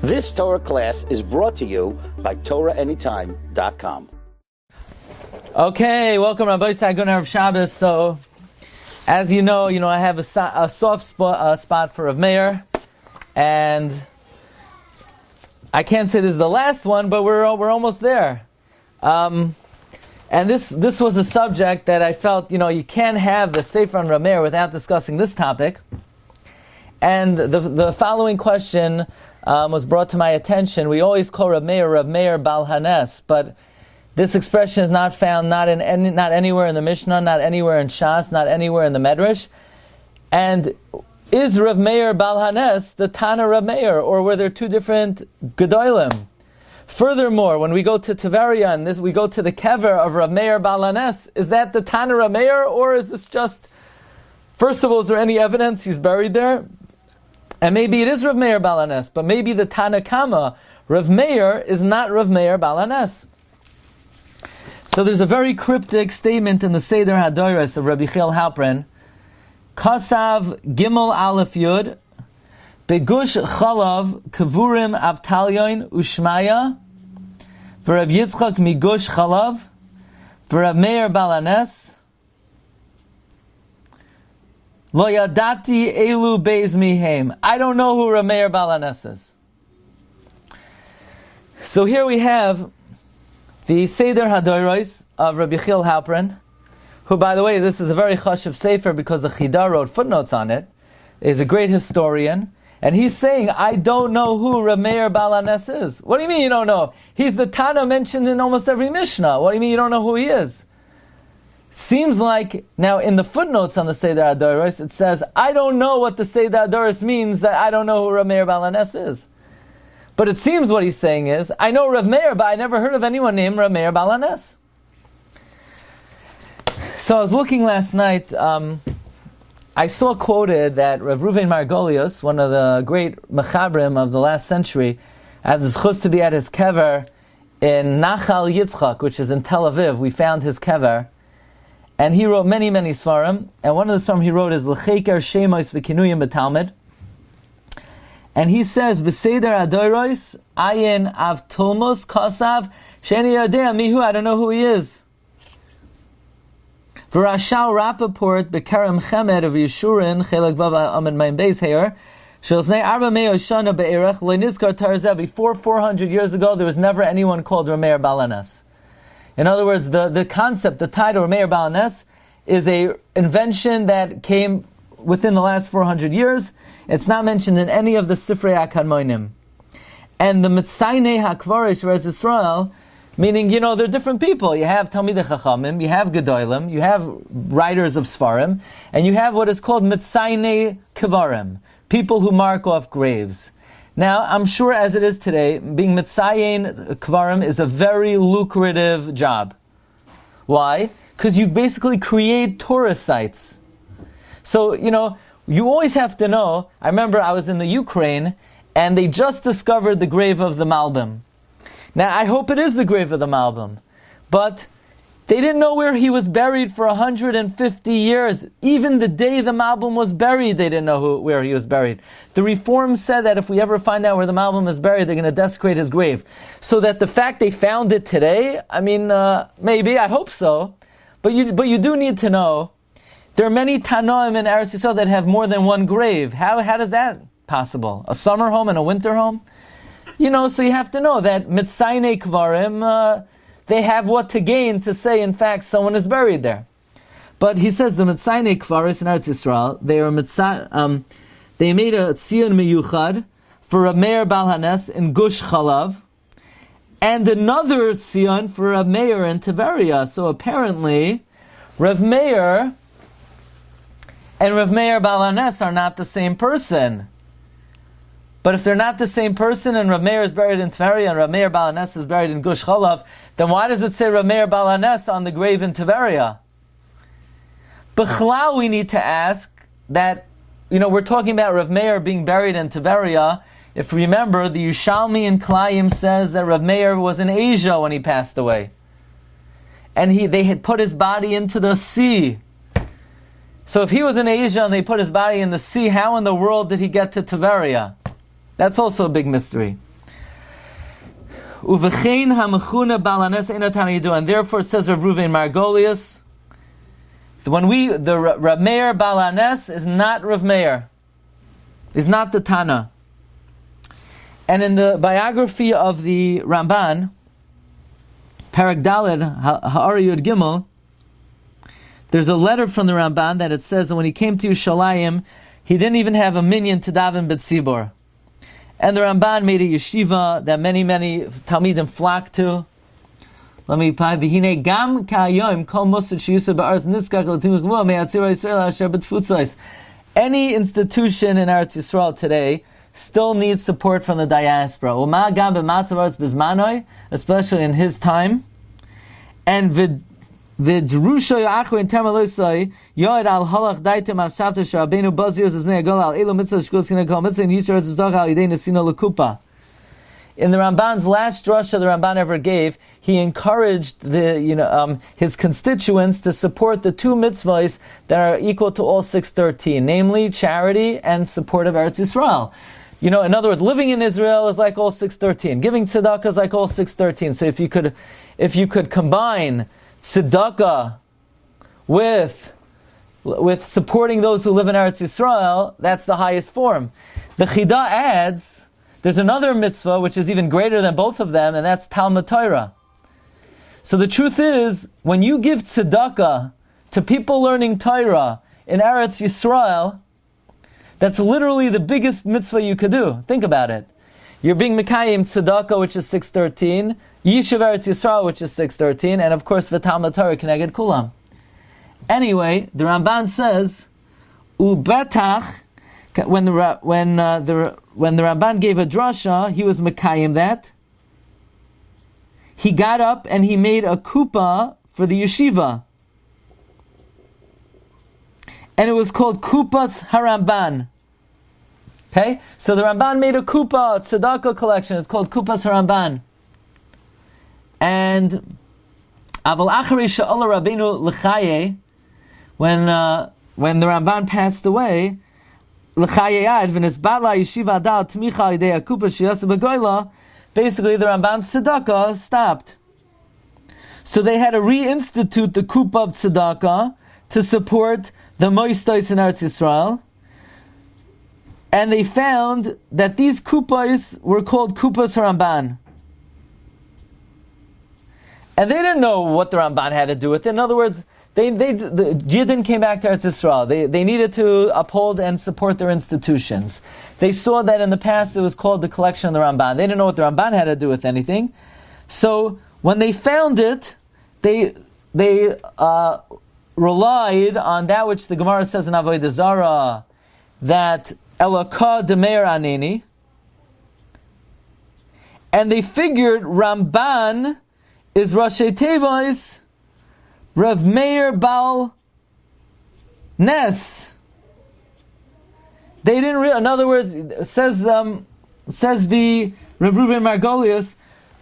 This Torah class is brought to you by TorahAnytime.com. Okay, welcome Rabbi Sagun Erev Shabbos. So, as you know, I have a soft spot for Rav Meir, and I can't say this is the last one, but we're almost there. And this was a subject that I felt, you can't have the Sefer on Rav Meir without discussing this topic. And the following question was brought to my attention. We always call Rav Meir Bal Hanes, but this expression is not found not anywhere in the Mishnah, not anywhere in Shas, not anywhere in the Medrash. And is Rav Meir Bal Hanes the Tanna Rav Meir, or were there two different Gedolim? Furthermore, when we go to Tiveria and we go to the Kevura of Rav Meir Bal Hanes, is that the Tanna Rav Meir, or is this just, first of all, is there any evidence he's buried there? And maybe it is Rav Meir Bal Hanes, but maybe the Tanna Kama, Rav Meir, is not Rav Meir Bal Hanes. So there's a very cryptic statement in the Seder HaDoros of Rabbi Chil Halprin. Kasav Gimel Aleph Yud Begush Chalav Kevurim Avtalyon Ushmaya V'Rav Yitzchak Migush Chalav V'Rav Meir Bal Hanes Lo Yadati Elu Beis Mihem. I don't know who Rav Meir Bal Hanes is. So here we have the Seder HaDoros of Rabbi Chil Halprin, who, by the way, this is a very chashuv sefer because the Chida wrote footnotes on it, is a great historian, and he's saying, I don't know who Rav Meir Bal Hanes is. What do you mean you don't know? He's the Tanna mentioned in almost every Mishnah. What do you mean you don't know who he is? Seems like, now in the footnotes on the Seder HaDoros, it says, I don't know what the Seder HaDoros means, that I don't know who Rav Meir Bal Hanes is. But it seems what he's saying is, I know Rav Meir, but I never heard of anyone named Rav Meir Bal Hanes. So I was looking last night, I saw quoted that Rav Reuven Margolius, one of the great Mechabrim of the last century, had the zchus to be at his kever in Nachal Yitzchak, which is in Tel Aviv. We found his kever, and he wrote many, many svarim, and one of the svarim he wrote is L'cheker Shemos V'Kinuyim B'Talmud. And he says, B'Seder HaDoros, Ayin Av Tulmos Kosav, Sheni Yodea Mihu, I don't know who he is. V'Rashal Rappaport, B'Kerem Chemed of Yeshurin, Chelak Vav Amid Maim Beis Heir, Shelfnei Arba Meo Shana Be'erech, Le'nizkar Tarzeh, before 400 years ago, there was never anyone called Rav Meir Bal Hanes. In other words, the concept, the title Rav Meir Bal Hanes, is a invention that came within the last 400 years. It's not mentioned in any of the Sifrei HaKadmonim. And the Mitzaynei HaKvarish Eretz Yisrael, meaning, they're different people. You have Talmidei Chachamim, you have Gedolim, you have writers of Sfarim, and you have what is called Mitzaynei Kvarim, people who mark off graves. Now, I'm sure as it is today, being Mitzayin Kvarim is a very lucrative job. Why? Because you basically create Torah sites. So, you always have to know. I remember I was in the Ukraine, and they just discovered the grave of the Malbim. Now, I hope it is the grave of the Malbim, but they didn't know where he was buried for 150 years. Even the day the Malbim was buried, they didn't know where he was buried. The Reform said that if we ever find out where the Malbim is buried, they're going to desecrate his grave. So that the fact they found it today, maybe, I hope so, but you do need to know, there are many Tanoim in Eretz Yisrael that have more than one grave. How does that possible? A summer home and a winter home? So you have to know that Mitzaynei Kvarim, they have what to gain to say, in fact, someone is buried there. But he says the Mitzaynei Kvaris in Eretz Yisrael, they made a Tzion Miyuchad for Rav Meir Bal Hanes in Gush Chalav, and another Tzion for Rav Meir in Tiveria. So apparently, Rav Meir and Rav Meir Bal Hanes are not the same person. But if they're not the same person, and Rav Meir is buried in Tiveria and Rav Meir Bal Hanes is buried in Gush Chalav, then why does it say Rav Meir Bal Hanes on the grave in Tiveria? B'chlal, we need to ask that, we're talking about Rav Meir being buried in Tiveria. If you remember, the Yushalmi in Klayim says that Rav Meir was in Asia when he passed away. And they had put his body into the sea. So if he was in Asia and they put his body in the sea, how in the world did he get to Tiveria? That's also a big mystery. Uvechein hamechuna balanes ena Tanna Yidua, and therefore says Rav Ruvain Margolius, the Rav Meir balanes is not Rav Meir, is not the Tanna. And in the biography of the Ramban, Parak Daled Ha'ari Yud Gimel, there's a letter from the Ramban that it says that when he came to Yerushalayim, he didn't even have a minyan to daven b'tzibor. And the Ramban made a yeshiva that many Talmidim flocked to. Let me pray. V'hinei gam ka'ayom kol musad sheyusad ba'aretz niskach l'tim k'vua me'atzira Yisrael asher b'tfutzos. Any institution in Eretz Yisrael today still needs support from the diaspora. U'ma gam b'matzav aretz b'zmanoi, especially in his time. And v'drusha ya'achru in termalosai yoed al halach daitem al shavta sharabenu bazir as mei agol al elu mitzvah shkos kina kol mitzvah and yisher es v'zach al yidei nesino l'kupa. In the Ramban's last drasha the Ramban ever gave, he encouraged his constituents to support the two mitzvahs that are equal to all 613, namely charity and support of Eretz Yisrael. In other words, living in Israel is like all 613. Giving tzedakah is like all 613. So if you could combine tzedakah with supporting those who live in Eretz Yisrael, that's the highest form. The Chida adds, there's another mitzvah which is even greater than both of them, and that's Talmud Torah. So the truth is, when you give tzedakah to people learning Torah in Eretz Yisrael, that's literally the biggest mitzvah you could do. Think about it. You're being Mekayim tzedakah, which is 613, Yishuv Eretz Yisrael, which is 613, and of course V'Talmud Torah Keneged Kulam. Anyway, the Ramban says, Ubetach, when the Ramban gave a drasha, he was Mekayim that. He got up and he made a kuppah for the yeshiva. And it was called Kupas Haramban. Okay? So the Ramban made a kuppah, a tzedakah collection. It's called Kupas Haramban. And Aval Achari Sha'ala Rabbeinu L'chaye, when the Ramban passed away, L'chayeyad v'nesbatla yeshiva adal tmicha idei akupa sheyasa b'goyla, basically the Ramban's tzedakah stopped. So they had to reinstitute the kupa of tzedakah to support the moistais in Eretz Yisrael. And they found that these kupas were called kupas Ramban. And they didn't know what the Ramban had to do with it. In other words, the Yidden came back to Eretz Yisrael. They needed to uphold and support their institutions. They saw that in the past it was called the collection of the Ramban. They didn't know what the Ramban had to do with anything. So when they found it, they relied on that which the Gemara says in Avodah Zarah, that Elaka de Meir Aneni, and they figured Ramban is Rashi Tevos Rav Meir Bal Nes. They didn't. In other words, says the Rav Ruvain Margolius,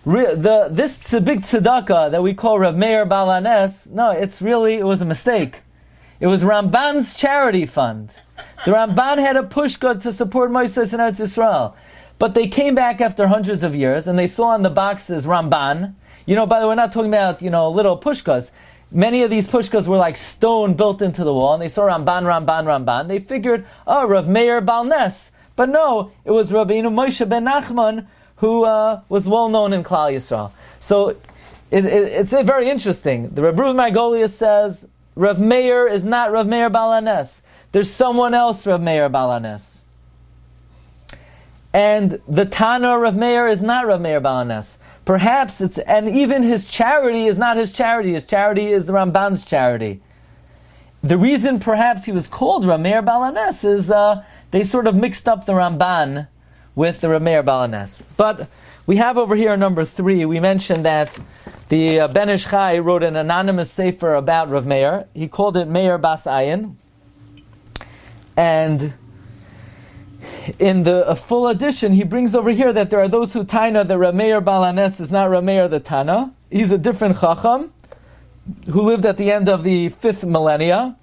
this big tzedakah that we call Rav Meir Bal Nes. No, it was a mistake. It was Ramban's charity fund. The Ramban had a pushka to support Moises in Eretz Yisrael, but they came back after hundreds of years and they saw on the boxes Ramban. By the way, we're not talking about little pushkas. Many of these pushkas were like stone built into the wall, and they saw Ramban. They figured, Rav Meir Bal Nes. But no, it was Rabbeinu Moshe ben Nachman, who was well known in Klal Yisrael. So it's very interesting. The Rebbe Margolius says Rav Meir is not Rav Meir Bal Nes. There's someone else Rav Meir Bal Nes. And the Tanna Rav Meir is not Rav Meir Bal Nes. Perhaps and even his charity is not his charity. His charity is the Ramban's charity. The reason perhaps he was called Rav Meir Bal Nes is they sort of mixed up the Ramban with the Rav Meir Bal Nes. But we have over here number 3. We mentioned that the Ben Ish Chai wrote an anonymous sefer about Rav Meir. He called it Meir Bas Ayin. And in the full edition, he brings over here that there are those who taina that Rav Meir Bal Nes is not Rav Meir the Tanna. He's a different Chacham who lived at the end of the 5th millennia.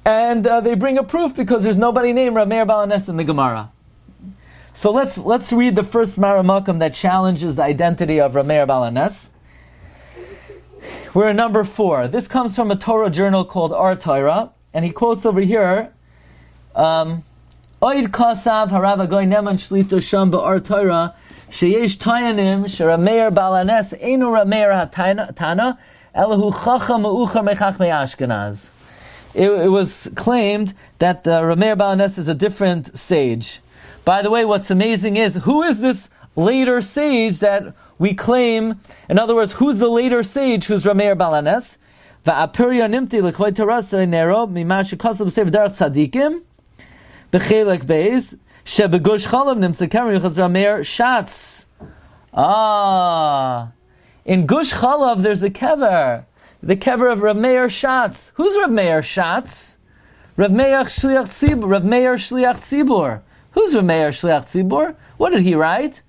And they bring a proof because there's nobody named Rav Meir Bal Nes in the Gemara. So let's read the first Maramakam that challenges the identity of Meir Baal HaNes. We're in number 4. This comes from a Torah journal called Our Torah, and he quotes over here, Oid Kasav Harav Agoy Neman Shlito Sham Ba'Ar Torah Sheyesh Tayanim Sherameir Baal HaNes Einu Rameir HaTanna Elahu Chacham Ma'uchar Mechachmei Ashkenaz. It was claimed that the Meir Baal HaNes is a different sage. By the way, what's amazing is, who is this later sage that we claim? In other words, who's the later sage who's Meir Baal HaNes? Va'apirya nimti l'chvei Torah nero mimash shekasel b'sefer derech tzadikim b'chelek beis shebegush chalav nimtza kamer yichaz Meir Shatz. In Gush Chalav there's a kever. The kever of Meir Shatz. Who's Meir Shatz? Meir Shliach Tzibur. Meir Shliach Tzibur. Who's Meir Shliach Tzibur? What did he write?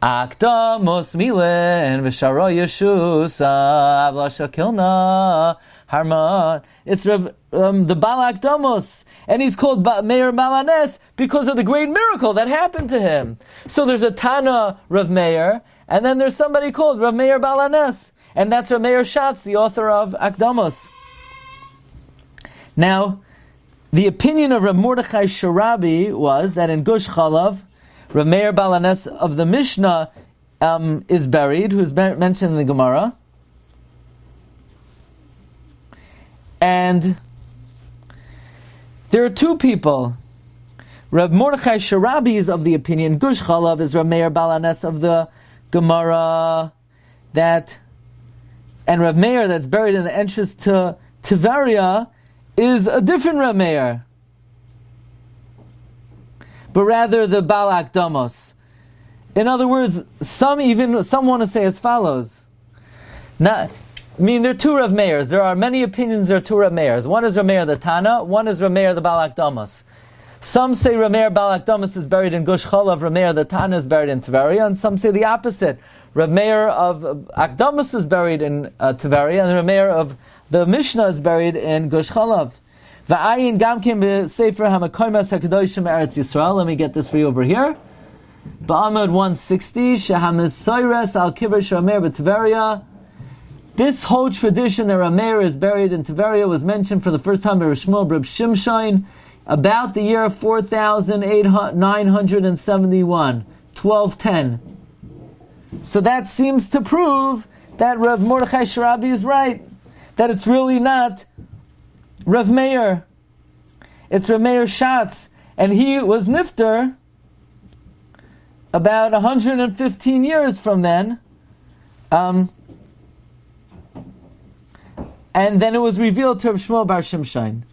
Akdamos milen v'sharo Yeshus avla shakilna harman. It's the Baal Akdamos, and he's called Meir Baal HaNes because of the great miracle that happened to him. So there's a Tanna Rav Meir, and then there's somebody called Rav Meir Baal HaNes, and that's Rav Meir Shatz, the author of Akdamos. Now, the opinion of Rav Mordechai Sharabi was that in Gush Chalav, Rav Meir Baal HaNes of the Mishnah is buried, who is mentioned in the Gemara. And there are two people. Rav Mordechai Sharabi is of the opinion Gush Chalav is Rav Meir Baal HaNes of the Gemara, and Rav Meir that's buried in the entrance to Tiveria is a different Rav Meir, but rather the Baal Akdamos. In other words, some want to say as follows. There are two Rav Meirs. There are many opinions. There are two Rav Meirs. One is Rav Meir the Tanna. One is Rav Meir the Baal Akdamos. Some say Rav Meir Baal Akdamos is buried in Gush Chalav. Rav Meir the Tanna is buried in Tiveria, and some say the opposite. Rav Meir of Akdamos is buried in Tiveria, and Rav Meir of the Mishnah is buried in Gush Chalav. Va'ayin gamkim b'sefer hamakoymas hakadoshim eretz Yisrael. Let me get this for you over here. Ba'amud 160 shehamisoyres al kibbur shameir b'Tiveria. This whole tradition that Rav Meir is buried in Tiveria was mentioned for the first time by Rav Shmuel Reb Shimshon about the year 4971, 1210. So that seems to prove that Rav Mordechai Sharabi is right, that it's really not Rav Meir, it's Rav Meir Shatz, and he was nifter about 115 years from then, and then it was revealed to Rav Shmuel Bar Shimshon.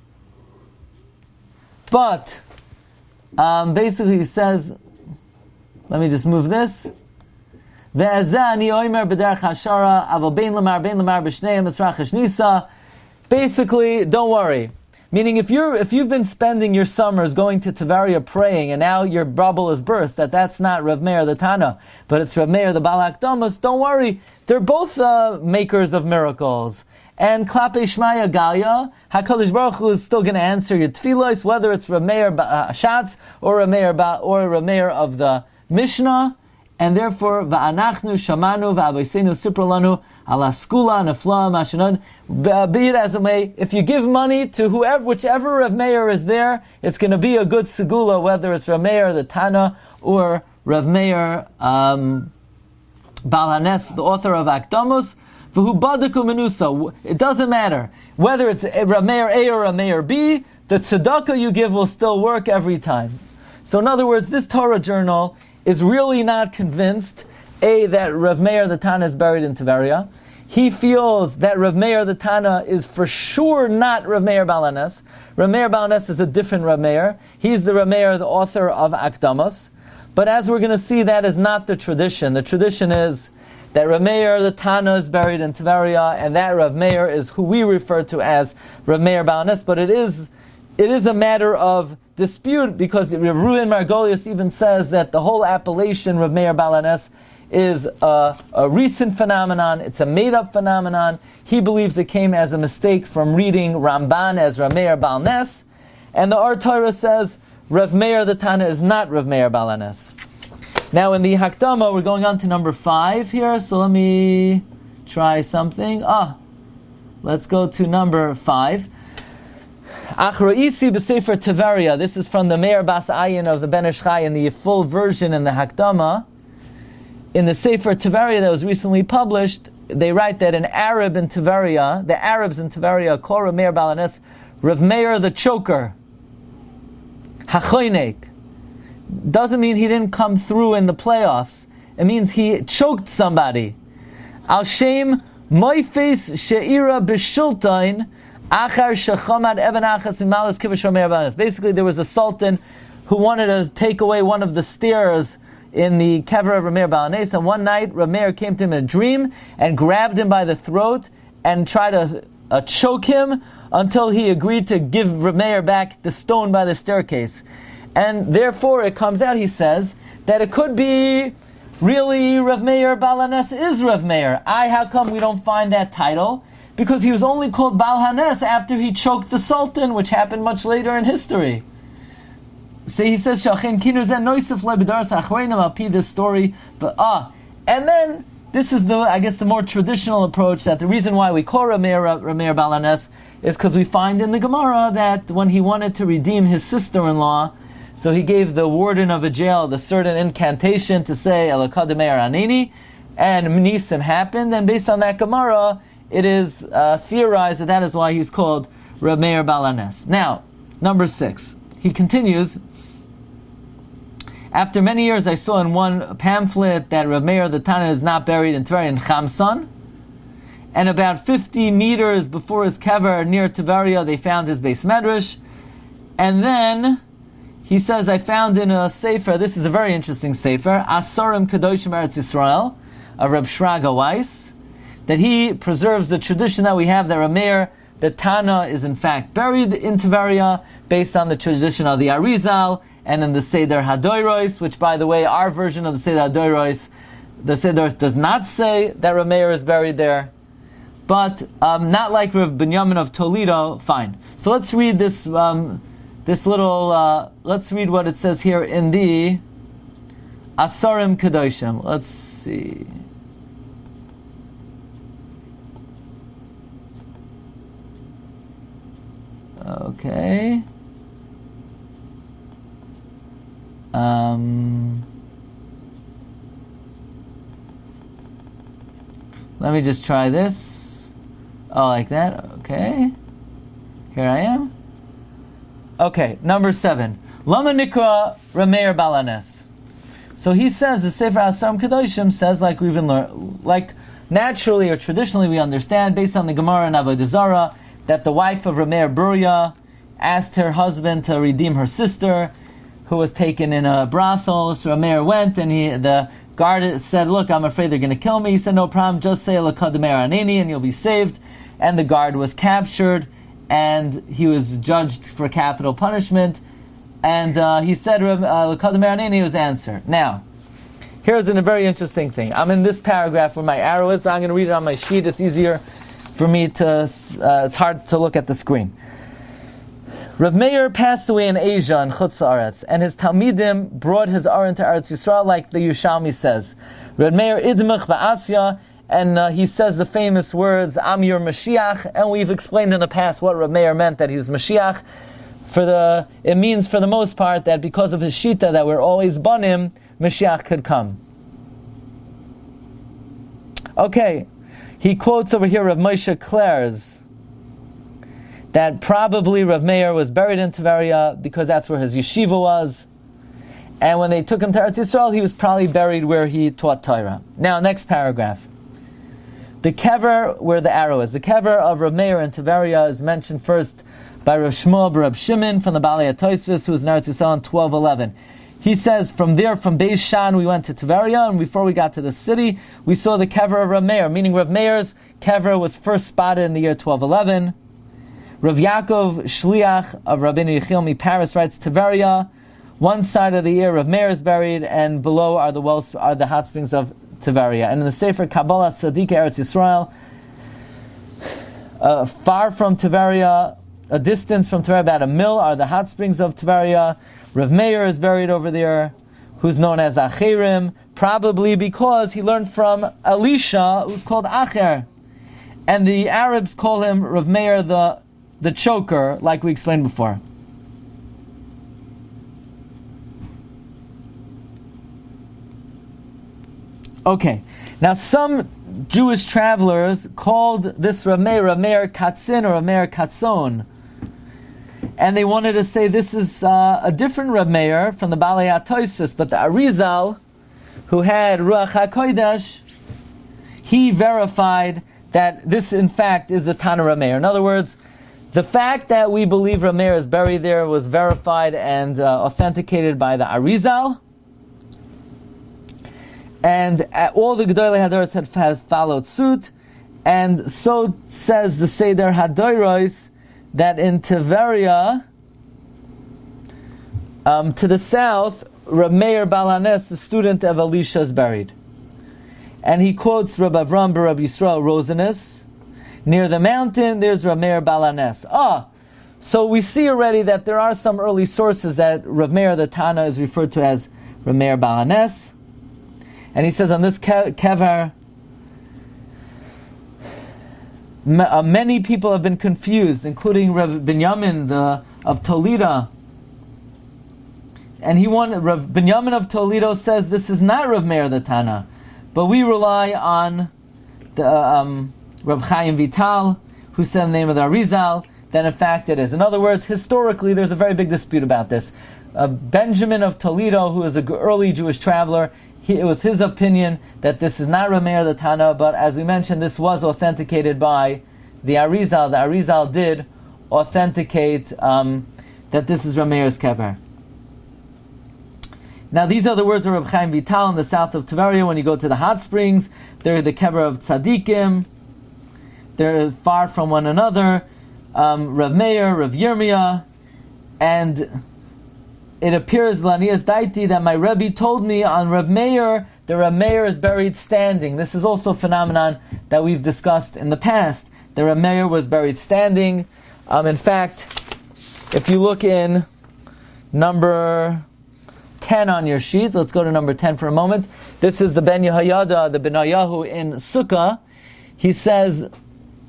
But basically he says, let me just move this. Basically, don't worry. Meaning, if you've been spending your summers going to Tiveria praying, and now your bubble is burst, that's not Rav Meir the Tanna, but it's Rav Meir the Baal Akdamos, don't worry. They're both makers of miracles. And Klape Shmaya Galia, HaKadosh Baruch Hu is still going to answer your tefillos, whether it's Rav Meir Shatz or Rav Meir of the Mishnah. And therefore, va'anachnu shamanu va'abayseinu sipralanu ala skula nefla mashanod. Be it as it may, if you give money to whichever Rav Meir is there, it's going to be a good segula, whether it's Rav Meir the Tanna or Rav Meir Baal HaNes, the author of Akdamos. V'hu badaku menusa. It doesn't matter whether it's Rav Meir A or Rav Meir B. The tzedakah you give will still work every time. So, in other words, this Torah journal is really not convinced, that Rav Meir the Tanna is buried in Tiveria. He feels that Rav Meir the Tanna is for sure not Rav Meir Baal HaNes. Rav Meir Baal HaNes is a different Rav Meir. He's the Rav Meir, the author of Akdamos. But as we're going to see, that is not the tradition. The tradition is that Rav Meir the Tanna is buried in Tiveria, and that Rav Meir is who we refer to as Rav Meir Baal HaNes. But it is a matter of dispute, because Rav Ruin Margolius even says that the whole appellation Rav Meir Baal HaNes is a recent phenomenon. It's a made-up phenomenon. He believes it came as a mistake from reading Ramban as Rav Meir Baal HaNes. And the Our Torah says Rav Meir the Tanna is not Rav Meir Baal HaNes. Now in the Hakdama, we're going on to number 5 here, so let me try something. Let's go to number 5. Achroisi b'Sefer Tiveria. This is from the Meir Bas Ayin of the Ben Ish Chai in the full version in the Hakdama. In the Sefer Tiveria that was recently published, they write that an Arab in Tiveria, the Arabs in Tiveria, call Rav Meir Baal HaNes Rav Meir the choker. Hachoinek. Doesn't mean he didn't come through in the playoffs. It means he choked somebody. Al Shem Moifes She'ira B'Shultain Achar Shechamad Eben Achas Imalas Kivish Rav Meir Baal HaNes. Basically, there was a sultan who wanted to take away one of the steers in the Kevura of Rav Meir Baal HaNes, and one night Rav Meir came to him in a dream and grabbed him by the throat and tried to choke him until he agreed to give Rav Meir back the stone by the staircase. And therefore it comes out, he says, that it could be really Rav Meir Baal HaNes is Rav Meir. How come we don't find that title? Because he was only called Baal HaNes after he choked the sultan, which happened much later in history. So he says, this story. And then, this is the more traditional approach, that the reason why we call Rav Meir Baal HaNes is because we find in the Gemara that when he wanted to redeem his sister-in-law, so he gave the warden of a jail the certain incantation to say, Elokad Meir Aneni, and Nisim happened, and based on that Gemara, it is theorized that is why he's called Rav Meir Baal HaNes. Now, number 6. He continues, after many years I saw in one pamphlet that Rav Meir the Tanna is not buried in Tiveria in Chamson, and about 50 meters before his kever near Tiveria they found his beis medrash, and then he says, I found in a sefer, this is a very interesting sefer, Asarim Kedoshim Eretz Yisrael, of Reb Shraga Weiss, that he preserves the tradition that we have that Rav Meir the Tanna is in fact buried in Tiveria based on the tradition of the Arizal and in the Seder Hadoros, which by the way, our version of the Seder Hadoros, the Seder does not say that Rav Meir is buried there, but not like Rav Binyamin of Toledo. Fine. So let's read this let's read what it says here in the Asarim Kedoshim. Let's see. Okay. Let me just try this. Oh, like that. Okay. Here I am. Okay, number 7. Lama Nikra Rav Meir Baal HaNes. So he says, the Sefer Asarim Kedoshim says, like we've been learned, like naturally or traditionally we understand, based on the Gemara and Avodah Zarah, that the wife of Rav Meir Buria asked her husband to redeem her sister, who was taken in a brothel. So Rav Meir went, and the guard said, look, I'm afraid they're going to kill me. He said, no problem, just say Elokad Meir Aneni and you'll be saved. And the guard was captured, and he was judged for capital punishment. And he said, Elokad Meir Aneni was answered. Now, here's a very interesting thing. I'm in this paragraph where my arrow is, but I'm going to read it on my sheet. It's easier for me to, it's hard to look at the screen. Rav Meir passed away in Asia, in Chutz La'aretz, and his Talmidim brought his Aron to Eretz Yisrael, like the Yerushalmi says. Rav Meir idmich ba'asya, and he says the famous words, Am your Mashiach, and we've explained in the past what Rav Meir meant, that he was Mashiach. It means for the most part that because of his Shita, that we're always banim, Mashiach could come. Okay, he quotes over here Rav Moshe Clares, that probably Rav Meir was buried in Tiveria because that's where his yeshiva was. And when they took him to Eretz Yisrael, he was probably buried where he taught Torah. Now, next paragraph. The kever, where the arrow is. The kever of Rav Meir in Tiveria is mentioned first by Rav Shmuel Rav Shimon from the Balei HaTosfos, who was in Eretz Yisrael in 1211. He says, from there, from Beis Shan, we went to Tiveria, and before we got to the city, we saw the kever of Rav Meir, meaning Rav Meir's kever was first spotted in the year 1211. Rav Yaakov Shliach of Rabbeinu Yechiel Paris writes, Tiveria, one side of the year Rav Meir is buried, and below are the hot springs of Tiveria. And in the Sefer Kabbalah Tzaddik Eretz Yisrael, far from Tiveria, a distance from Tiveria, about a mil, are the hot springs of Tiveria. Rav Meir is buried over there, who's known as Acherim, probably because he learned from Elisha, who's called Acher. And the Arabs call him Rav Meir the choker, like we explained before. Okay, now some Jewish travelers called this Rav Meir Katzin or Rav Meir Katzon. And they wanted to say this is a different Rav Meir from the Balei HaTosfos, but the Arizal, who had Ruach HaKodesh, he verified that this in fact is the Tanna Rav Meir. In other words, the fact that we believe Rav Meir is buried there was verified and authenticated by the Arizal. And all the Gedolei Hadoros had followed suit, and so says the Seder Hadoros that in Tiberia, to the south, Reb Meir Balanes, the student of Elisha, is buried. And he quotes Reb Avram Reb Yisrael Rosinus. Near the mountain, there's Reb Meir Balanes. So we see already that there are some early sources that Reb Meir the Tanna is referred to as Reb Meir Balanes. And he says on this kever, many people have been confused, including Rav Binyamin of Toledo. And Rav Binyamin of Toledo says this is not Rav Meir the Tanna, but we rely on the Rav Chaim Vital, who said the name of the Arizal, that in fact it is. In other words, historically there's a very big dispute about this. Benjamin of Toledo, who is an early Jewish traveler, it was his opinion that this is not Rav Meir the Tanna, but as we mentioned, this was authenticated by the Arizal. The Arizal did authenticate that this is Rav Meir's kever. Now these are the words of Reb Chaim Vital in the south of Tiberia. When you go to the hot springs, they're the kever of tzaddikim. They're far from one another. Rav Meir, Rav Yirmiyah, and it appears, Lanias Daiti, that my Rebbe told me on Reb Meir, the Reb Meir is buried standing. This is also a phenomenon that we've discussed in the past. The Reb Meir was buried standing. In fact, if you look in number 10 on your sheet, let's go to number 10 for a moment. This is the Ben Yehoyada, the Benayahu in Sukkah. He says,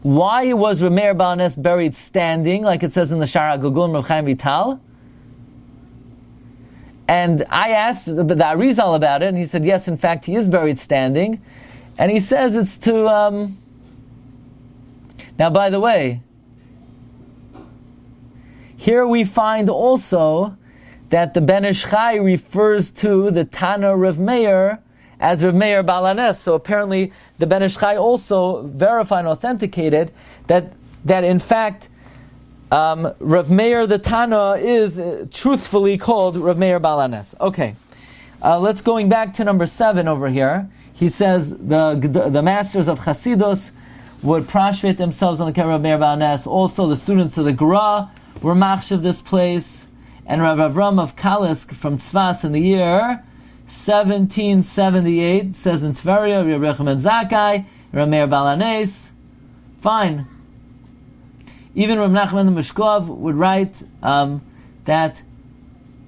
why was Reb Meir Balanes buried standing, like it says in the Shara Gugul Reb Chaim Vital? And I asked the Arizal about it, and he said, yes, in fact, he is buried standing. And he says it's to... Now, by the way, here we find also that the Ben Ish Chai refers to the Tanna Rav Meir as Rav Meir Balanes. So apparently the Ben Ish Chai also verified and authenticated that in fact Rav Meir the Tanna is truthfully called Rav Meir Balanes. Okay, let's going back to number 7 over here. He says the masters of Chasidus would prostrate themselves on the kever of Meir Balanes. Also, the students of the Gra were machshav this place. And Rav Avram of Kalisk from Tzfas in the year 1778 says in Tveria, Rav Rechem and Zakai, Rav Meir Balanes. Fine. Even Rav Nachman the Mishklov would write that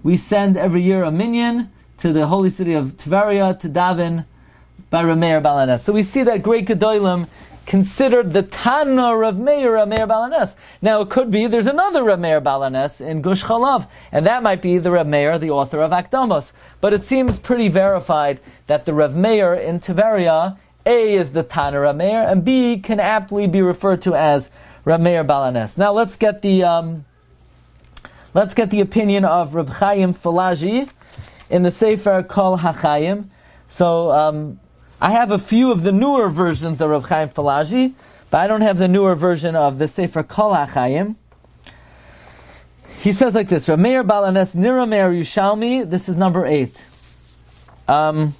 we send every year a minyan to the holy city of Tveria to daven by Rav Meir Balanes. So we see that great Gedolim considered the Tanna Rav Meir Balanes. Now it could be there's another Rav Meir Balanes in Gush Chalav, and that might be the Rav Meir, the author of Akdamos. But it seems pretty verified that the Rav Meir in Tiberia, A, is the Tanna Rav Meir, and B, can aptly be referred to as Rav Meir Balanes. Now let's get the opinion of Reb Chaim Falaji in the Sefer Kol HaChaim. So I have a few of the newer versions of Reb Chaim Falaji, but I don't have the newer version of the Sefer Kol HaChaim. He says like this: Rav Meir Balanes Nira Meir Yushalmi. This is number 8. Parak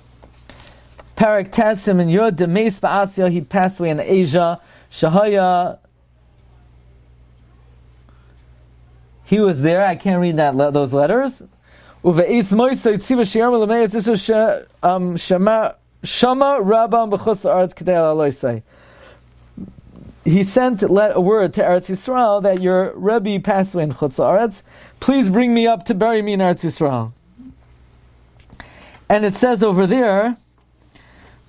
Tesim in Yud Demeis Ba'asya. He passed away in Asia. Shahaya. He was there. I can't read those letters. Uve'is Moisa Yitziva Shiur L'Meir Tzishu Shama Rabban B'chutz Haaretz K'dei Aloisai. He sent a word to Eretz Yisrael that your Rebbe passed away in Chutz Haaretz. please bring me up to bury me in Eretz Yisrael. And it says over there,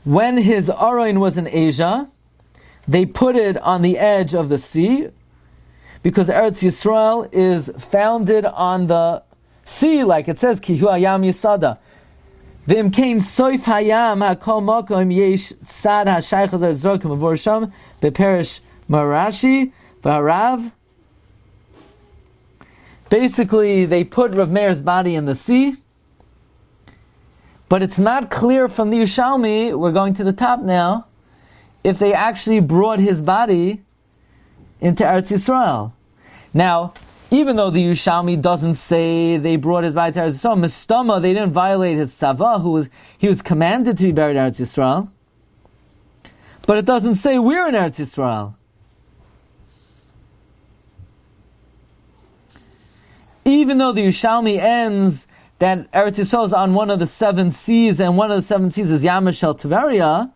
when his Aron was in Asia, they put it on the edge of the sea, because Eretz Yisrael is founded on the sea, like it says, Ki hu hayam yisada. V'im kein soif hayam hakol makom yesh sad hashayich hazar zrokim avor sham beperish marashi v'harav. Basically, they put Rav Meir's body in the sea, but it's not clear from the Yerushalmi, we're going to the top now, if they actually brought his body into Eretz Yisrael. Now, even though the Yerushalmi doesn't say they brought his body to Eretz Yisrael, Mistama, they didn't violate his Sava, he was commanded to be buried in Eretz Yisrael, but it doesn't say we're in Eretz Yisrael. Even though the Yerushalmi ends that Eretz Yisrael is on one of the 7 seas, and one of the 7 seas is Yamashel Tiveria,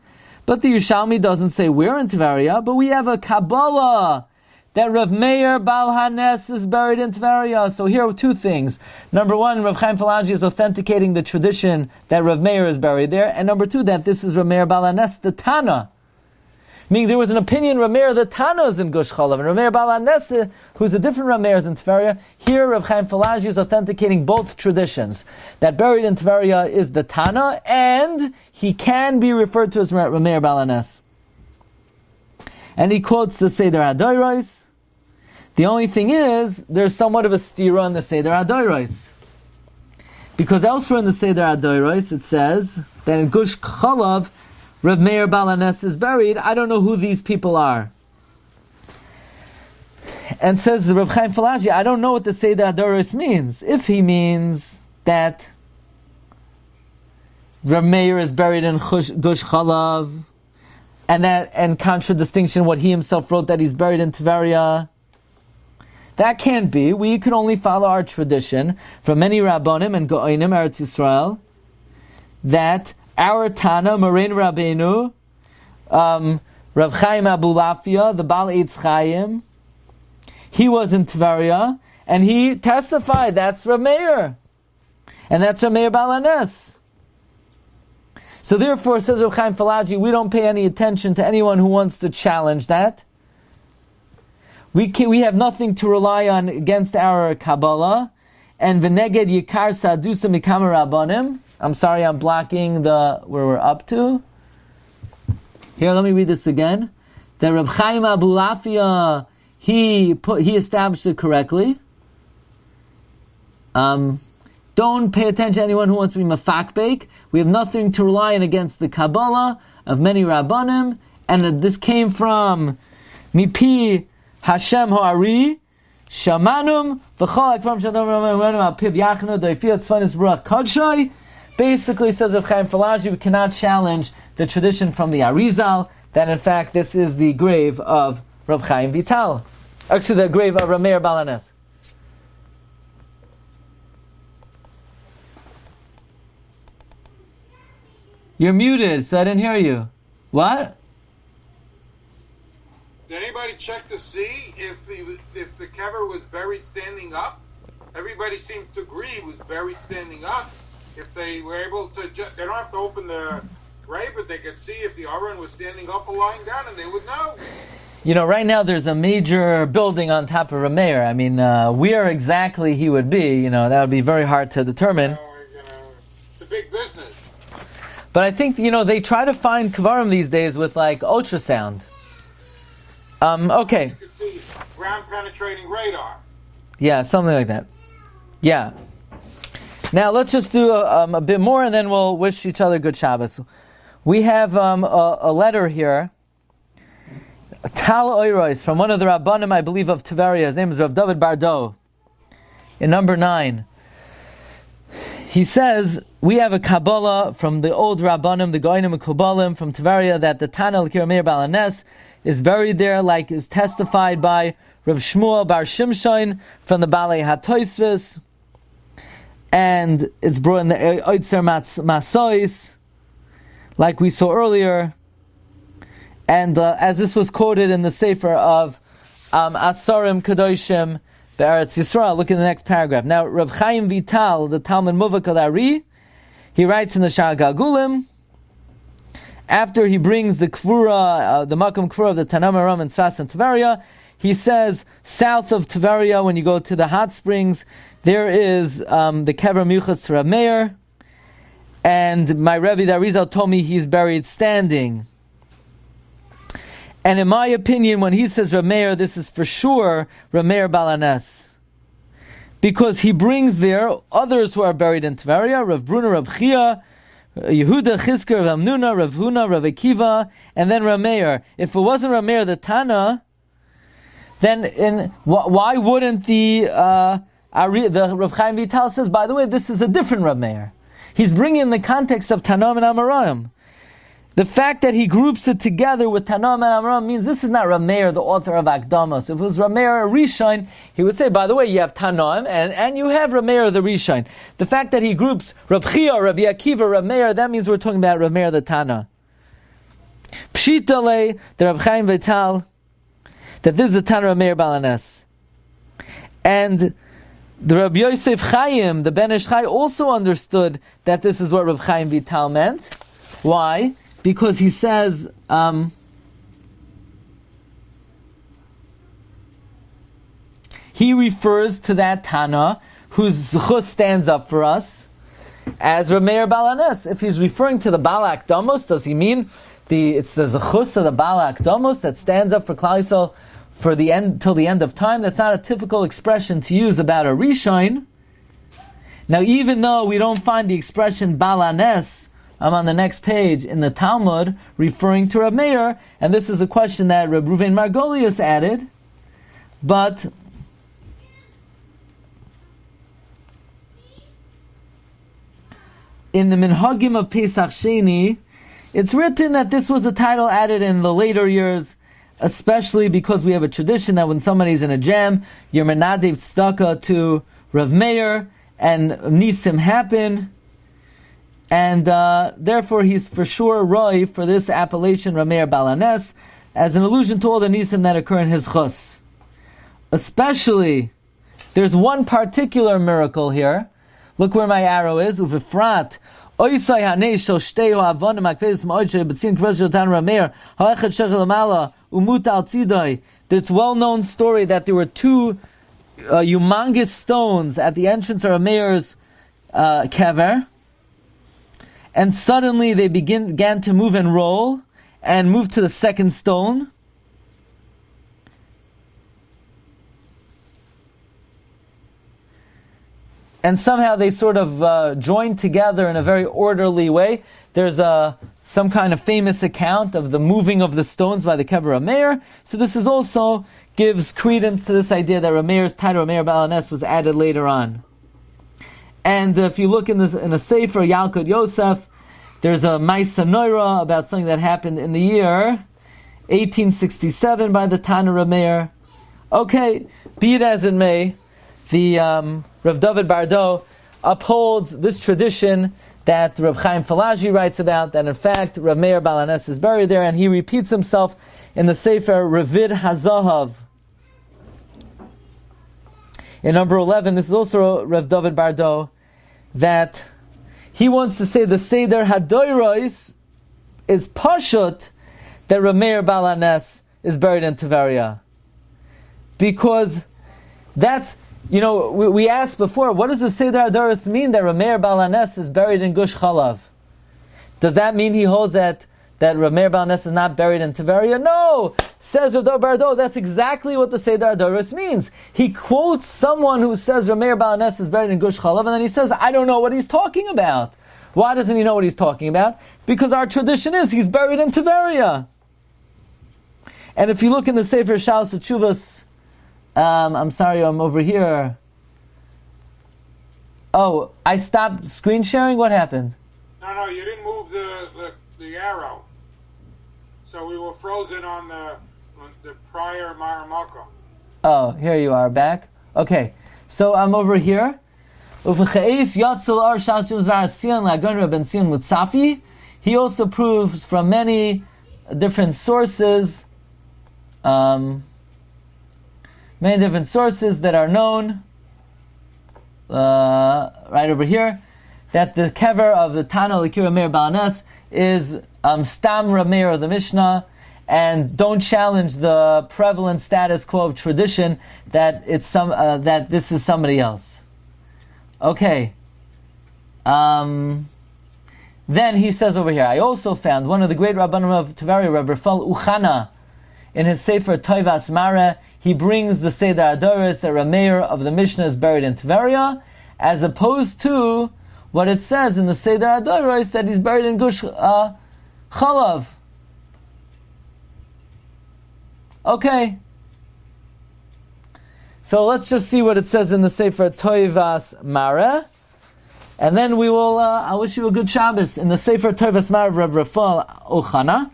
but the Yerushalmi doesn't say we're in Tiveria, but we have a Kabbalah that Rav Meir Baal Hanes is buried in Tiveria. So here are 2 things. Number 1, Rav Chaim Falangi is authenticating the tradition that Rav Meir is buried there, and number 2, that this is Rav Meir Baal Hanes, the Tanna. Meaning there was an opinion, Rav Meir the Tanna is in Gush Chalav, and Rav Meir Baal Hanes, who's a different Rav Meir, is in Tiveria. Here Rav Chaim Falangi is authenticating both traditions. That buried in Tiveria is the Tanna, and he can be referred to as Rav Meir Baal Hanes. And he quotes the Seder HaDoros. The only thing is, there's somewhat of a stira in the Seder HaDoros. Because elsewhere in the Seder HaDoros, it says that in Gush Chalav, Rav Meir Baal Hanes is buried. I don't know who these people are. And says Rav Chaim Falangi, I don't know what the Seder HaDoros means. If he means that Rav Meir is buried in Gush Chalav, and contradistinction what he himself wrote that he's buried in Tiveria, that can't be. We could only follow our tradition from many Rabbanim and Go'onim Eretz Yisrael that our Tanna, Morein Rabbeinu, Rav Chaim Abulafia, the Baal Eitz Chaim, he was in Tiveria, and he testified, that's Rav Meir. And that's Rav Meir Baal Hanes. So therefore, says Rav Chaim Falangi, we don't pay any attention to anyone who wants to challenge that. We have nothing to rely on against our Kabbalah. And v'neged yikar sadusa mikama rabbanim. I'm sorry, I'm blocking where we're up to. Here, let me read this again. The Reb Chaim Abulafia, he established it correctly. Don't pay attention to anyone who wants to be mafakbeik. We have nothing to rely on against the Kabbalah of many Rabbanim, and that this came from Mipi Hashem Ho'ari, Shamanum, V'chol Akvam Shadom Ramam Al Piv Yachnu, Doifil Tzvanis Baruch Kodshay. Basically, says Rav Chaim Falangi, we cannot challenge the tradition from the Arizal, that in fact this is the grave of Rav Chaim Vital. Actually, the grave of Rav Meir Baal Hanes. You're muted, so I didn't hear you. What? Did anybody check to see if the Kevura was buried standing up? Everybody seemed to agree he was buried standing up. If they were able to, they don't have to open the grave, but they could see if the Aron was standing up or lying down, and they would know. You know, right now there's a major building on top of Meir. I mean, where exactly he would be, that would be very hard to determine. It's a big business. But I think, they try to find Kevarim these days with, ultrasound. Okay. You could see ground-penetrating radar. Yeah, something like that. Yeah. Now, let's just do a bit more, and then we'll wish each other good Shabbos. We have a letter here, Tal Oirois, from one of the Rabbanim, I believe, of Tiveria. His name is Rav David Bardo. In number 9. He says, we have a Kabbalah from the old Rabbanim, the Goinim and Kabbalim from Tiveria, that the Tanna L'Kir Meir Baal Hanes is buried there, like is testified by Rav Shmuel Bar Shimshon from the Balei HaToisvis, and it's brought in the Oitzer Masois, like we saw earlier, and as this was quoted in the Sefer of Asarim Kadoshim Eretz Yisrael. Look in the next paragraph. Now, Rav Chaim Vital, the Talmud Muvak al Ari, he writes in the Sha'ar Galgulim, after he brings the Kevura, the Makam Kevura of the Tanna Maram and Sas and Tveria, he says, south of Tveria, when you go to the hot springs, there is the Kevura Miuchas to Rav Meir, and my Rebbe, the Arizal, told me he's buried standing. And in my opinion, when he says Rav Meir, this is for sure Rav Meir Balanes. Because he brings there others who are buried in Tveria, Rav Bruna, Rav Chia, Yehuda, Chizker, Rav Nuna, Rav Huna, Rav Akiva, and then Rav Meir. If it wasn't Rav Meir the Tanna, then why wouldn't the Rav Chaim Vital says, by the way, this is a different Rav Meir. He's bringing in the context of Tanam and Amoraim. The fact that he groups it together with Tanam and Amoraim means this is not Rav Meir, the author of Akdamas. If it was Rav Meir Rishon, he would say, by the way, you have Tanam and you have Rav Meir the Rishon. The fact that he groups Rav Chia, Rabbi Akiva, Rav Meir, that means we're talking about Rav Meir the Tanna. Pshitale, the Rav Chaim Vital, that this is the Tanna Rav Meir Balanes. And the Rabbi Yosef Chaim, the Ben Ish Chai, also understood that this is what Rabbi Chaim Vital meant. Why? Because he says, he refers to that Tanna whose zechus stands up for us as Rav Meir Balanes. If he's referring to the Balak Damos, does he mean it's the zechus of the Balak Damos that stands up for Klal Yisrael for the end till the end of time? That's not a typical expression to use about a Rishon. Now, even though we don't find the expression Balanes, I'm on the next page in the Talmud referring to Rav Meir, and this is a question that Reb Ruvain Margolius added, but in the Minhagim of Pesach Sheni, it's written that this was a title added in the later years, especially because we have a tradition that when somebody's in a jam, you're menadev tzedakah to Rav Meir, and nisim happen, and therefore he's for sure roi for this appellation Rav Meir Balanes, as an allusion to all the nisim that occur in his chus. Especially, there's one particular miracle here. Look where my arrow is. Uvefrat oisai hanei shel shtei ha'avonim ha'kvedes ma'odshe b'tzin kvedes shel tan Rav Meir ha'echad shechel amala umut al tzidai. It's well-known story that there were two humongous stones at the entrance of Rav Meir's kever, and suddenly they began to move and roll, and move to the second stone. And somehow they sort of joined together in a very orderly way. There's some kind of famous account of the moving of the stones by the Kevura Meir. So this is also gives credence to this idea that Rav Meir's title, Rav Meir Balanes, was added later on. And if you look in a Sefer, Yalkut Yosef, there's a Maisa Noira about something that happened in the year 1867 by the Tanna Rav Meir. Okay, be it as it may, the Rav David Bardo upholds this tradition that Rav Chaim Falaji writes about, that in fact Rav Meir Balanes is buried there, and he repeats himself in the Sefer Ravid HaZahav. In number 11, this is also Rav David Bardo, that he wants to say the Seder Hadoiros is Pashut that Rav Meir Balanes is buried in Tveria. Because that's, we asked before, what does the Seder Hadoiros mean that Rav Meir Balanes is buried in Gush Chalav? Does that mean he holds that Rav Meir Balanes is not buried in Tveria? No! Says Rav David Bardo, that's exactly what the Seder Hadoros means. He quotes someone who says Rav Meir Balanes is buried in Gush Chalav, and then he says, I don't know what he's talking about. Why doesn't he know what he's talking about? Because our tradition is he's buried in Tveria. And if you look in the Sefer Shalos Tshuvos, I'm sorry, I'm over here. Oh, I stopped screen sharing? What happened? No, you didn't move the arrow. So we were frozen on the prior Maramako. Oh, here you are, back. Okay, so I'm over here. He also proves from many different sources many different sources that are known, right over here, that the kever of the Tanna Likira Meir Balanes is Stam Rameir of the Mishnah, and don't challenge the prevalent status quo of tradition that it's that this is somebody else. Okay. Then he says over here, I also found one of the great Rabbanim of Tveria, Rabbi Uchana, in his Sefer Toivas Mara, he brings the Seder Adoris that Rameir of the Mishnah is buried in Tveria, as opposed to what it says in the Seder Adoris that he's buried in Gush Chalav. Okay. So let's just see what it says in the Sefer Toivas Mara. And then we will, I wish you a good Shabbos. In the Sefer Toivas Mara of Reb Rafal Ochana,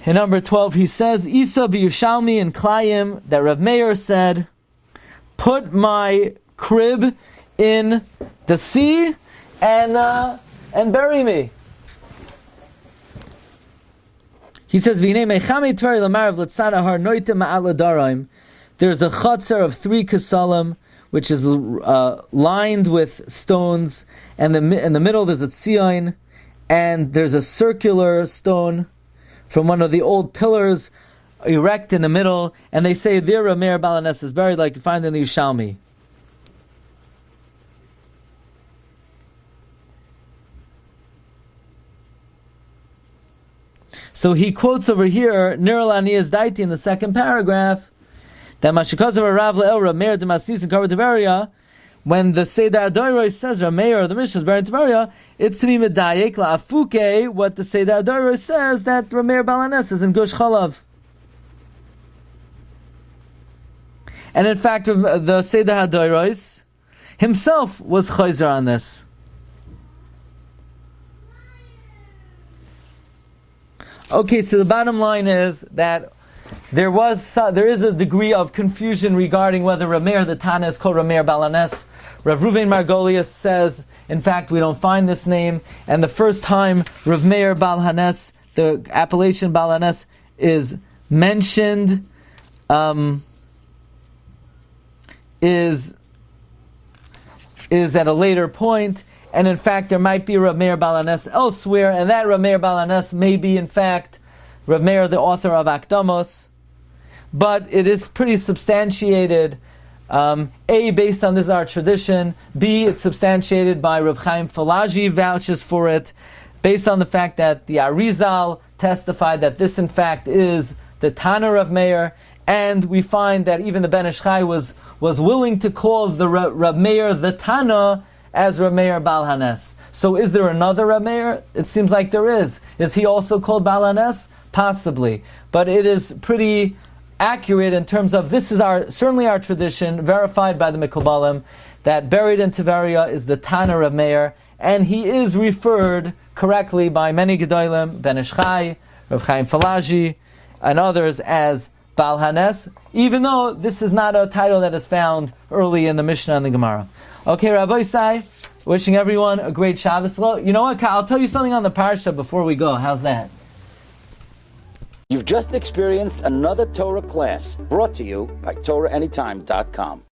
in number 12, he says, Isa b'Yushalmi in Klayim, that Reb Meir said, put my crib in the sea and bury me. He says, there's a chutzar of 3 kasalim, which is lined with stones, and in the middle there's a tzion, and there's a circular stone from one of the old pillars erect in the middle, and they say there Rameir Balanes is buried, like you find in the Yushalmi. So he quotes over here, Nirul Aniyas Daiti in the second paragraph, that Mashikaz of Rav Le'el Rameir Demastis and Kavur Tveria, when the Seder Adoros says Rameir of the Mishnah is buried in Tveria, it's to be medayek la'afuke what the Seder Adoros says that Rameir Balanes is in Gush Chalav. And in fact, the Seder Adoros himself was chayzer on this. Okay, so the bottom line is that there is a degree of confusion regarding whether Rameir the Tanna is called Rameir Balanes. Rav Ruvain Margolius says, in fact, we don't find this name, and the first time Rav Meir Balanes, the appellation Balanes, is mentioned, is at a later point. And in fact, there might be Rav Meir Balanes elsewhere, and that Rav Meir Balanes may be, in fact, Rav Meir, the author of Akdamos. But it is pretty substantiated, A, based on this our tradition, B, it's substantiated by Reb Chaim Falaji, vouches for it, based on the fact that the Arizal testified that this, in fact, is the Tanna of Meir, and we find that even the Ben Ish Chai was willing to call the Reb Meir the Tanna as Rameir Balhanes. So is there another Rameir? It seems like there is. Is he also called Balhanes? Possibly. But it is pretty accurate in terms of this is certainly our tradition, verified by the Mikobalim, that buried in Tveria is the Tanna Rameir, and he is referred correctly by many Gedolim, Ben Ish Chai, Reb Chaim Falaji, and others as Balhanes, even though this is not a title that is found early in the Mishnah and the Gemara. Okay, Rabbi Sai, wishing everyone a great Shabbos. You know what, I'll tell you something on the Parsha before we go. How's that? You've just experienced another Torah class brought to you by TorahAnytime.com.